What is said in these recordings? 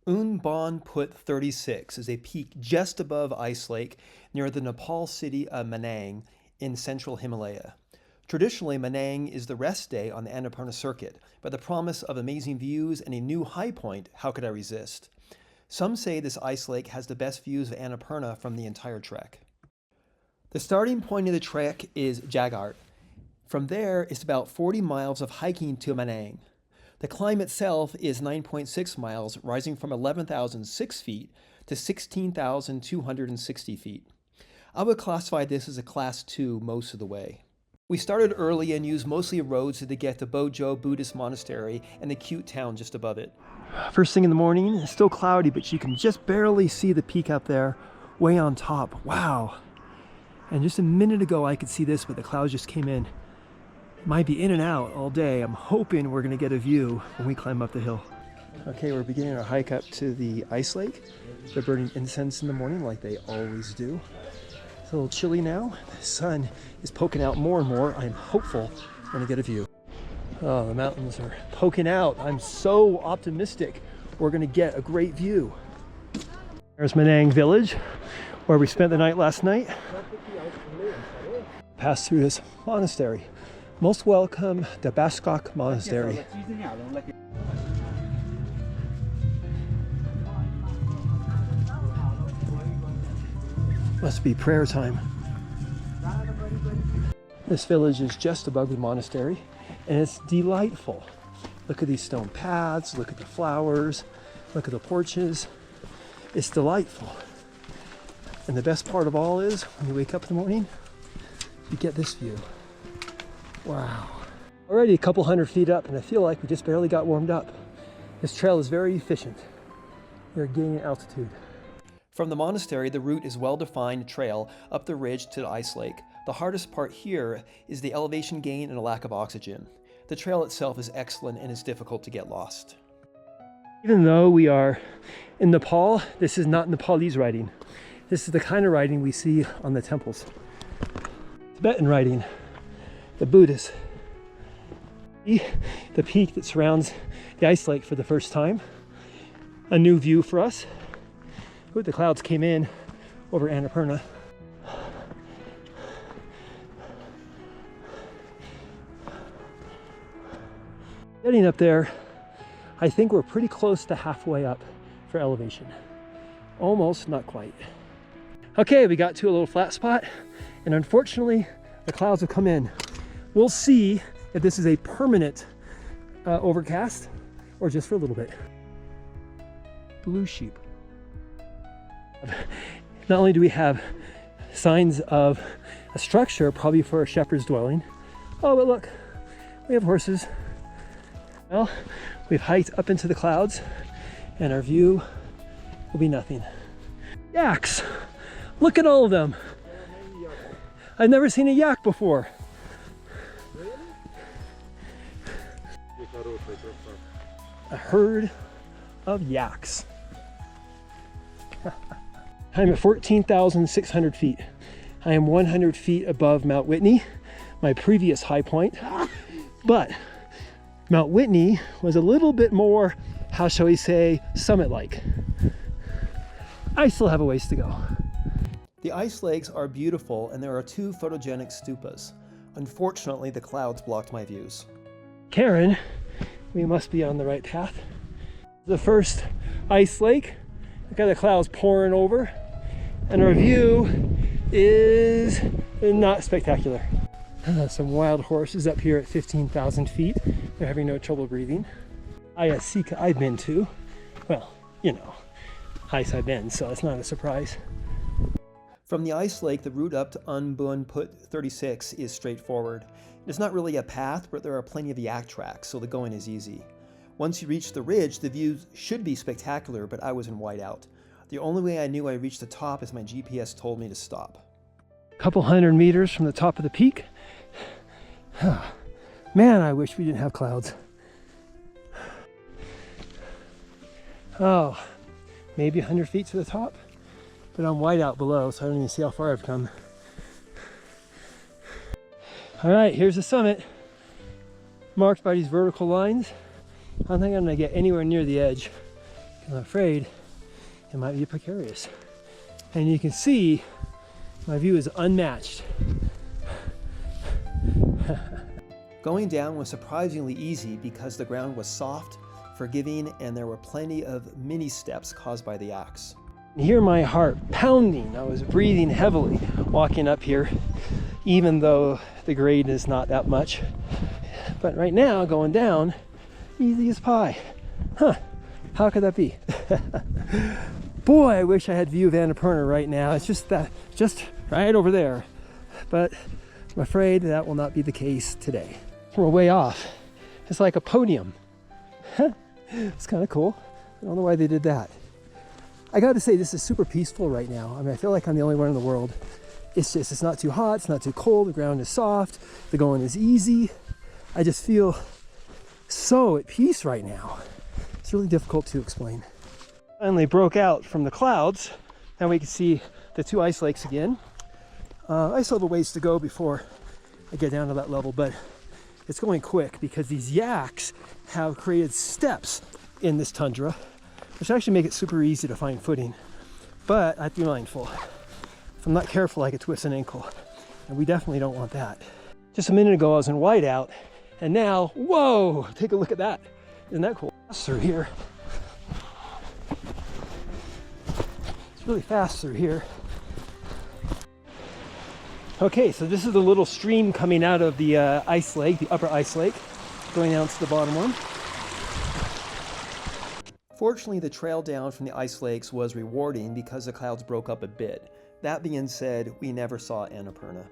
Put 36 is a peak just above Ice Lake near the Nepal city of Manang in central Himalaya. Traditionally, Manang is the rest day on the Annapurna Circuit, but the promise of amazing views and a new high point, how could I resist? Some say this ice lake has the best views of Annapurna from the entire trek. The starting point of the trek is Jagart. From there, it's about 40 miles of hiking to Manang. The climb itself is 9.6 miles, rising from 11,006 feet to 16,260 feet. I would classify this as a Class 2 most of the way. We started early and used mostly roads to get to Bojo Buddhist Monastery and the cute town just above it. First thing in the morning, it's still cloudy, but you can just barely see the peak up there, way on top. Wow! And just a minute ago I could see this, but the clouds just came in. Might be in and out all day. I'm hoping we're going to get a view when we climb up the hill. Okay, we're beginning our hike up to the ice lake. They're burning incense in the morning like they always do. It's a little chilly now. The sun is poking out more and more. I'm hopeful we're going to get a view. Oh, the mountains are poking out. I'm so optimistic we're going to get a great view. There's Manang village, where we spent the night last night. Passed through this monastery. Most welcome, the Bashkok Monastery. Must be prayer time. This village is just above the monastery, and it's delightful. Look at these stone paths, look at the flowers, look at the porches. It's delightful. And the best part of all is, when you wake up in the morning, you get this view. Wow. Already a couple hundred feet up, and I feel like we just barely got warmed up. This trail is very efficient. We're gaining altitude. From the monastery, the route is a well-defined trail up the ridge to the ice lake. The hardest part here is the elevation gain and a lack of oxygen. The trail itself is excellent and it's difficult to get lost. Even though we are in Nepal, this is not Nepalese riding. This is the kind of riding we see on the temples. Tibetan riding. The Buddhists. The peak that surrounds the ice lake for the first time. A new view for us. Ooh, the clouds came in over Annapurna. Getting up there, I think we're pretty close to halfway up for elevation. Almost, not quite. Okay, we got to a little flat spot, and unfortunately, the clouds have come in. We'll see if this is a permanent overcast or just for a little bit. Blue sheep. Not only do we have signs of a structure, probably for a shepherd's dwelling. Oh, but look, we have horses. Well, we've hiked up into the clouds and our view will be nothing. Yaks! Look at all of them. I've never seen a yak before. A herd of yaks. I'm at 14,600 feet. I am 100 feet above Mount Whitney, my previous high point. But Mount Whitney was a little bit more, how shall we say, summit-like. I still have a ways to go. The ice lakes are beautiful and there are 2 photogenic stupas. Unfortunately, the clouds blocked my views. Karen, we must be on the right path. The first ice lake, look at the clouds pouring over, and our view is not spectacular. Some wild horses up here at 15,000 feet. They're having no trouble breathing. Ayasika I've been to. Well, you know, ice I've been, so it's not a surprise. From the ice lake, the route up to Put 36 is straightforward. It's not really a path, but there are plenty of yak tracks, so the going is easy. Once you reach the ridge, the views should be spectacular, but I was in whiteout. The only way I knew I reached the top is my GPS told me to stop. A couple hundred meters from the top of the peak. Man, I wish we didn't have clouds. Oh, maybe 100 feet to the top, but I'm whiteout below, so I don't even see how far I've come. All right, here's the summit, marked by these vertical lines. I don't think I'm gonna get anywhere near the edge I'm afraid it might be precarious. And you can see my view is unmatched. Going down was surprisingly easy because the ground was soft, forgiving, and there were plenty of mini steps caused by the axe. Hear my heart pounding. I was breathing heavily walking up here, even though the grade is not that much. But right now, going down, easy as pie. Huh, how could that be? Boy, I wish I had view of Annapurna right now. It's just right over there. But I'm afraid that will not be the case today. We're way off. It's like a podium. It's kind of cool. I don't know why they did that. I got to say, this is super peaceful right now. I mean, I feel like I'm the only one in the world. It's not too hot, it's not too cold, the ground is soft, the going is easy. I just feel so at peace right now. It's really difficult to explain. Finally broke out from the clouds. Now we can see the two ice lakes again. I still have a ways to go before I get down to that level, but it's going quick because these yaks have created steps in this tundra, which actually make it super easy to find footing. But I have to be mindful. If I'm not careful, I could twist an ankle, and we definitely don't want that. Just a minute ago, I was in whiteout, and now, whoa, take a look at that. Isn't that cool? Through here. It's really fast through here. Okay, so this is the little stream coming out of the ice lake, the upper ice lake, going down to the bottom one. Fortunately, the trail down from the ice lakes was rewarding because the clouds broke up a bit. That being said, we never saw Annapurna.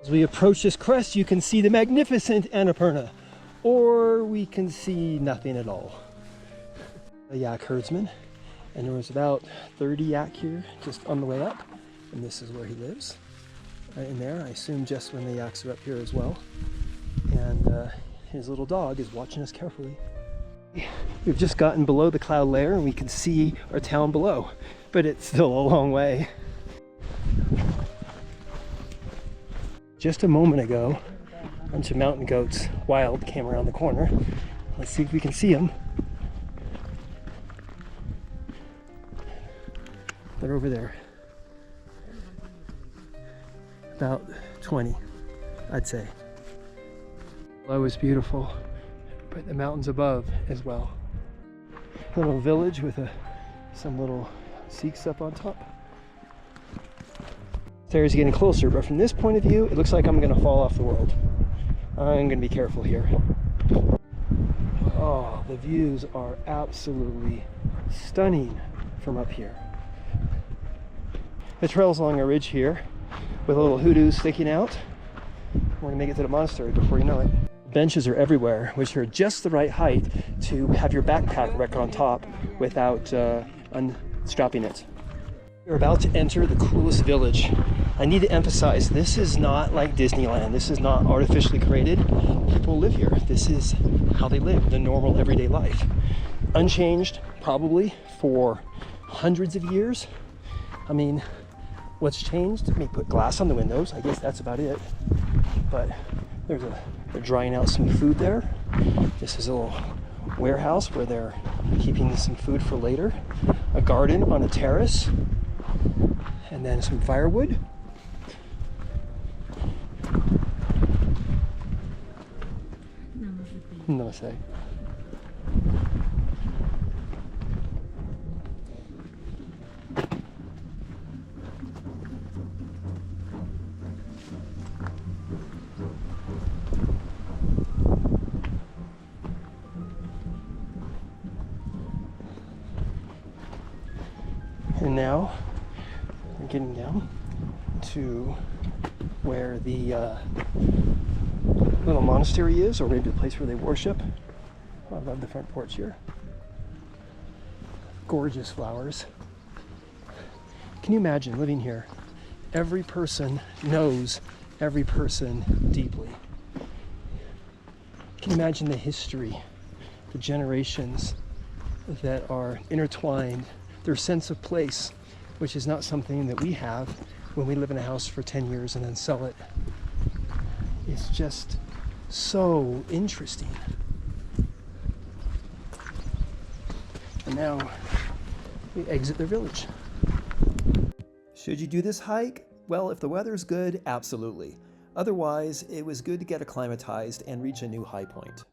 As we approach this crest, you can see the magnificent Annapurna, or we can see nothing at all. A yak herdsman, and there was about 30 yak here just on the way up, and this is where he lives. Right in there, I assume just when the yaks are up here as well. And his little dog is watching us carefully. We've just gotten below the cloud layer and we can see our town below, but it's still a long way. Just a moment ago, a bunch of mountain goats, wild, came around the corner. Let's see if we can see them. They're over there. About 20, I'd say. Below is beautiful, but the mountains above as well. A little village with some little Sikhs up on top. Stairs getting closer, but from this point of view, it looks like I'm gonna fall off the world. I'm gonna be careful here. Oh, the views are absolutely stunning from up here. The trail's along a ridge here with a little hoodoo sticking out. We're gonna make it to the monastery before you know it. Benches are everywhere, which are just the right height to have your backpack wreck on top without unstrapping it. We're about to enter the coolest village. I need to emphasize, this is not like Disneyland. This is not artificially created. People live here. This is how they live, the normal everyday life. Unchanged, probably, for hundreds of years. I mean, what's changed? Let me put glass on the windows. I guess that's about it. But they're drying out some food there. This is a little warehouse where they're keeping some food for later. A garden on a terrace. And then some firewood. Namaste. And now we're getting down to where the little monastery is, or maybe the place where they worship. I love the front porch here. Gorgeous flowers. Can you imagine living here? Every person knows every person deeply. Can you imagine the history, the generations that are intertwined, their sense of place, which is not something that we have when we live in a house for 10 years and then sell it. It's just so interesting. And now we exit the village. Should you do this hike? Well, if the weather's good, absolutely. Otherwise, it was good to get acclimatized and reach a new high point.